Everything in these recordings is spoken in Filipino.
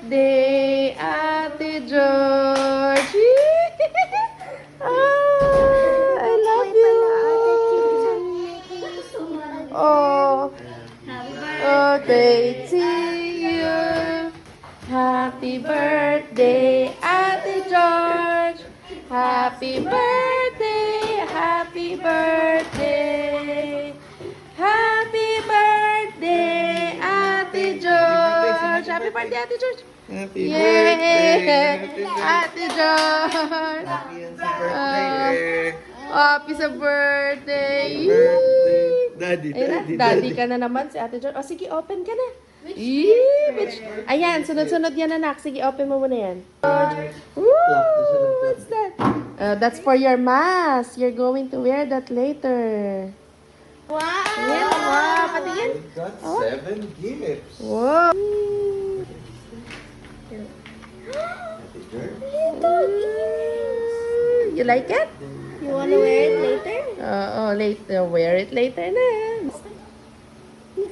birthday, Ate George! I love you! Oh, birthday to you! Happy birthday, Ate George! Happy birthday! Happy birthday! Happy birthday, Ate George! Happy birthday, Ate George! Happy Yay! birthday! Ate George! Happy Happy sa birthday! birthday! Daddy, Ayun na, daddy, daddy ka na naman si Ate George. O sige, open ka na. Ayan, sunod-sunod yan anak. Sige, open mo muna yan. Woo! What's that? That's for your mask. You're going to wear that later. Wow! Ayan, wow. Patingin. We got 7 gifts. Wow. Happy birthday. You like it? You wanna wear it later? Later. Wear it later na.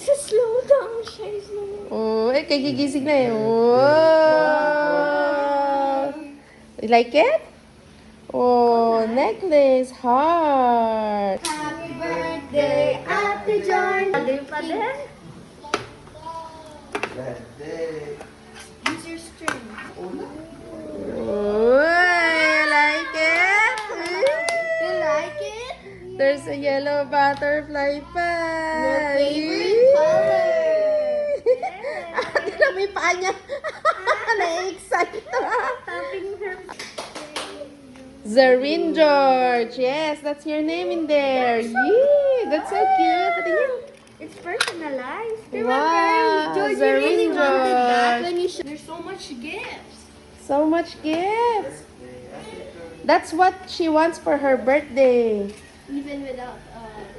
Slow down siya. Oh, kagigising na eh. Wow. You like it? Oh, necklace, heart. Happy birthday, Ate John! Pwede pa din? Birthday. Use your string. Oh, you like it? You like it? There's a yellow butterfly pa. Your favorite color. Ate na may paa niya. Na-excite. Tapping her. Zarin George. Yes, that's your name in there. Yee, that's so cute. Patingin. It's personalized. Wow, George, you Zarin really wanted that George. when you There's so much gifts. So much gifts. That's what she wants for her birthday. Even without,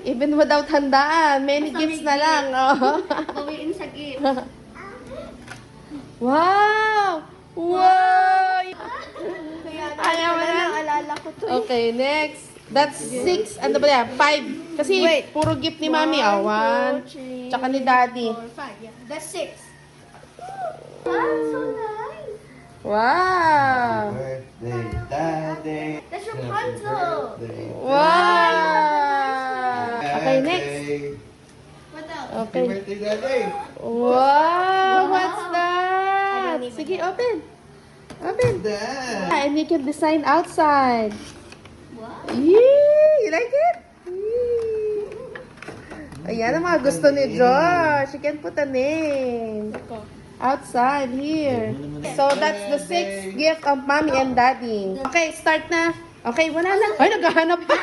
Even without handaan, many Basta gifts may na lang. Oh. bawiin sa gifts. Wow! Wow! Kaya Ayaw mo na? naalala ko to. Okay, next. That's 6. Ano ba yan? 5. Kasi Wait. puro gift ni Mami. 1. Tsaka ni Daddy. 4, 5. Yeah. That's 6. Wow, so nice. Wow! Birthday, Daddy. That's Rapunzel. Birthday, Wow! Okay, next. Daddy. What else? Happy Okay. birthday, Daddy. Wow! What's I that? don't even Sige, know. open. Open. Dad. And you can design outside. What? Yee! You like it? Yee! Ayan ang mga gusto ni Josh. You can put a name. Outside here. So that's the 6th gift of Mommy and Daddy. Okay, start na. Okay, wala na. Ay, naghahanap pa.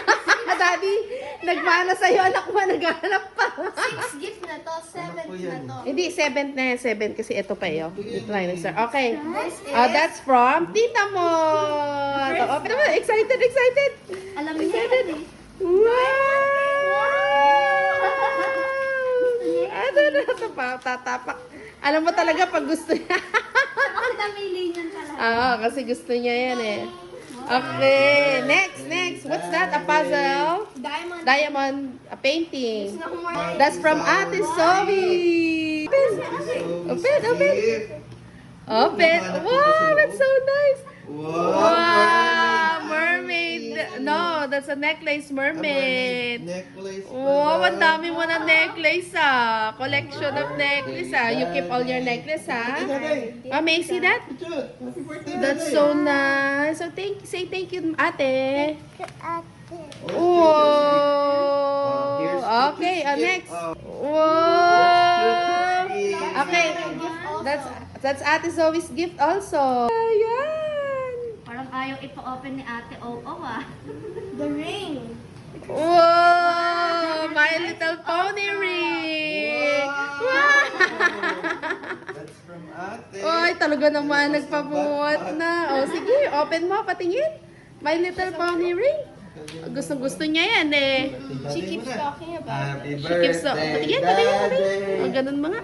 Daddy, nagmana sa'yo. Anak mo, naghahanap pa. 6 gifts na to, 7th na to. Hindi, 7th na yan. 7 kasi ito pa yun. Ito lang yung sir. Okay. This is, That's from Tita mo. Open naman. Excited, excited. alam niyo Excited. yan. Wow! Ano na ito pa? Tatapak. Alam mo talaga pag gusto niya. Bakit namili niyan talaga? Kasi gusto niya yan eh. Okay. Next. What's that? A puzzle? Diamond. Diamond. A painting. No more. That's from Ate Sophie. Open. Open. Wow, that's so nice. Wow, mermaid. No, that's a necklace mermaid. Necklace. Wow, ang dami mo na necklace Collection of necklace You keep all your necklace may I see that? Happy birthday, That's Daddy. so nice. So say thank you, ate. Here's Wow. the Okay, gift. next. Oh. Wow. Gift. Okay, that's Ate Zoe's gift also. Ayan. Parang ayaw ipa-open ni Ate Oo The ring. Wow! My Little Pony ring! Wow! That's from Ate. Oy, talaga naman nagpabuhat na. O sige, open mo, patingin. My Little Pony ring. Gustong-gusto niya yan eh. She keeps talking about Happy She keeps birthday, patingin. O, ganun mga.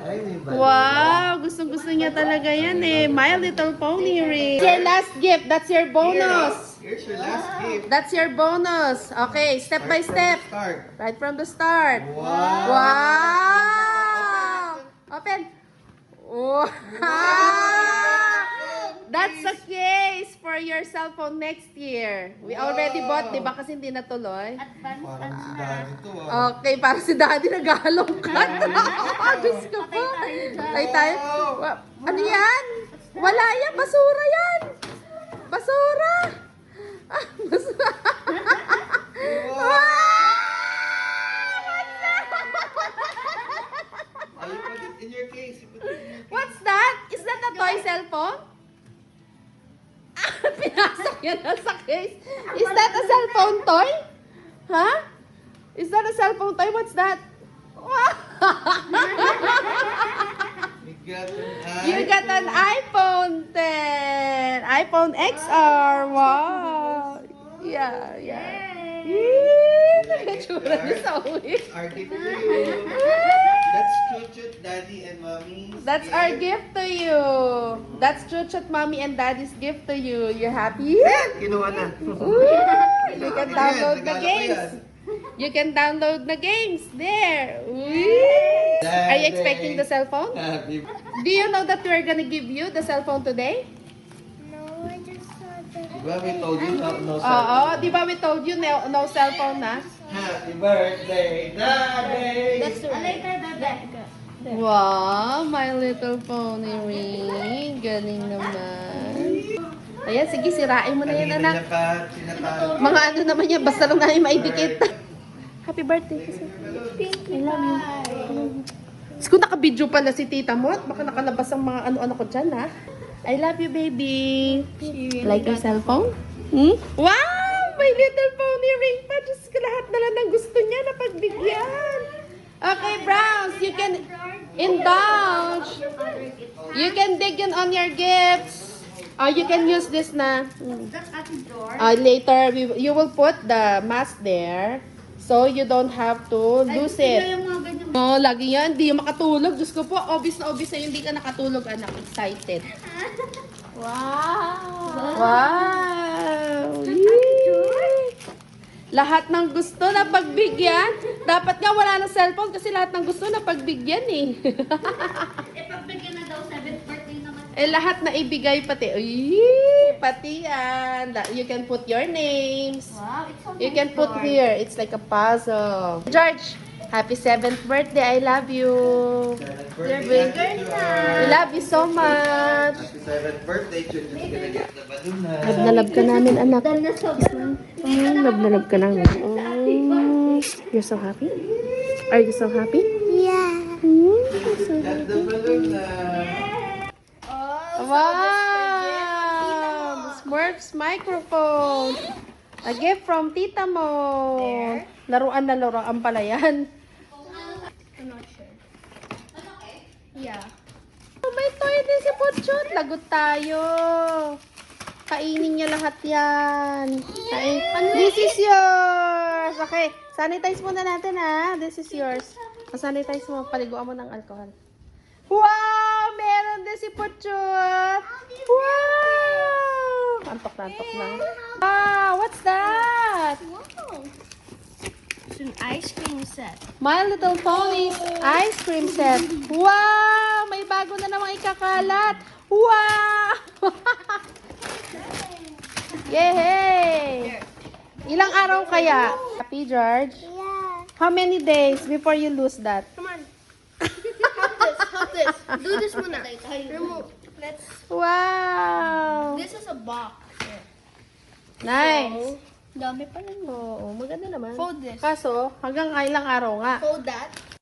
Wow, gustong-gusto niya talaga yan eh. My Little Pony ring. That's your last gift. That's your bonus. Here's your last gift. That's your bonus. Okay, step by step. Start. Right from the start. Wow. Wow! Open. Wow! for your cell phone next year. We already bought, di ba? Kasi hindi natuloy. Advance Parang si na. Daddy to ah. Okay, para si Daddy naghalongkat. Diyos ko po. Patay tayo. Ano yan? Wala yan. Basura yan. Basura. Basura. Oh, you put it in your case. You put it in your case. What's that? Is that a toy cellphone? Pinasok yan na sa case. Is that a cellphone toy? Huh? Is that a cellphone toy? What's that? You got an iPhone 10. iPhone XR. Wow. Yeah, yeah. Nagkatsura niya sa uwi. Our gift to you. That's Chuchut, Daddy, and Mommy's That's our gift to you. That's Chuchut, Mommy, and Daddy's gift to you. You happy? Kinuha na. You can download the games. You can download the games. There. Are you expecting the cell phone? Happy. Do you know that we're gonna give you the cell phone today? No, I just saw the... Well, we told you no cell Oo, phone. di ba we told you no cell phone na? Happy birthday, Daddy! Later, bebe. Wow, My Little Pony ring. Galing naman. Ayan, sige, sirain mo na yan, Kanina anak. niya pa sinatawag. Mga ano naman yan, basta lang namin maidikit. Happy birthday. Thank I you, love you. guys. Kung naka-video pala si Tita mo, at baka nakalabas ang mga ano-ano ko dyan, ha? I love you, baby. Like your cellphone? Hmm? Wow! My Little Pony ring pa. Diyos ko, lahat na lang ng gusto niya na pagbigyan. Okay, Browns, you can indulge. You can dig in on your gifts. Or you can use this na. That's at the door. Later, you will put the mask there. So, you don't have to lose it. Yung mga ganyan. No, lagi yan. Hindi yung makatulog. Diyos ko po, obvious na obvious sa'yo. Hindi ka nakatulog, anak. Excited. Wow. Wow! Yay! Lahat ng gusto na pagbigyan. Dapat nga wala ng cellphone kasi lahat ng gusto na pagbigyan eh. Ipagbigyan na daw 7th birthday naman. Eh, lahat na ibigay pati. Uy, pati yan. You can put your names. Wow, it's so You can put here. It's like a puzzle. George, happy 7th birthday. I love you. You're bigger I na. love you so much. Happy 7th birthday, Chuchut's gonna get the balloon na. Love na love ka namin, anak. Dahil na sobrang... Love na love ka namin. Oh, you're so happy? Are you so happy? Yeah. Got the balloon na. Wow! The Smurfs microphone. A gift from Tita mo. Laruan na laruan pala yan. I'm not sure. Yeah. Oh, may toy din si Puchut. Lagot tayo. Kainin niya lahat yan. This is yours. Okay. Sanitize muna natin ha. This is yours. Sanitize mo. Paliguan mo ng alcohol. Wow! Meron din si Puchut. Wow! Antok na. Wow! What's that? Wow. It's an ice cream set. My Little Pony ice cream set. Wow! May bago na namang ikakalat. Wow! Yay! Ilang araw kaya? Happy, George? Yeah. How many days before you lose that? Come on. Help this. Do this muna. Remove. Let's. Wow! This is a box. Nice. Dami pa rin. Oo, maganda naman. Fold this. Kaso, hanggang ilang araw nga. Fold that.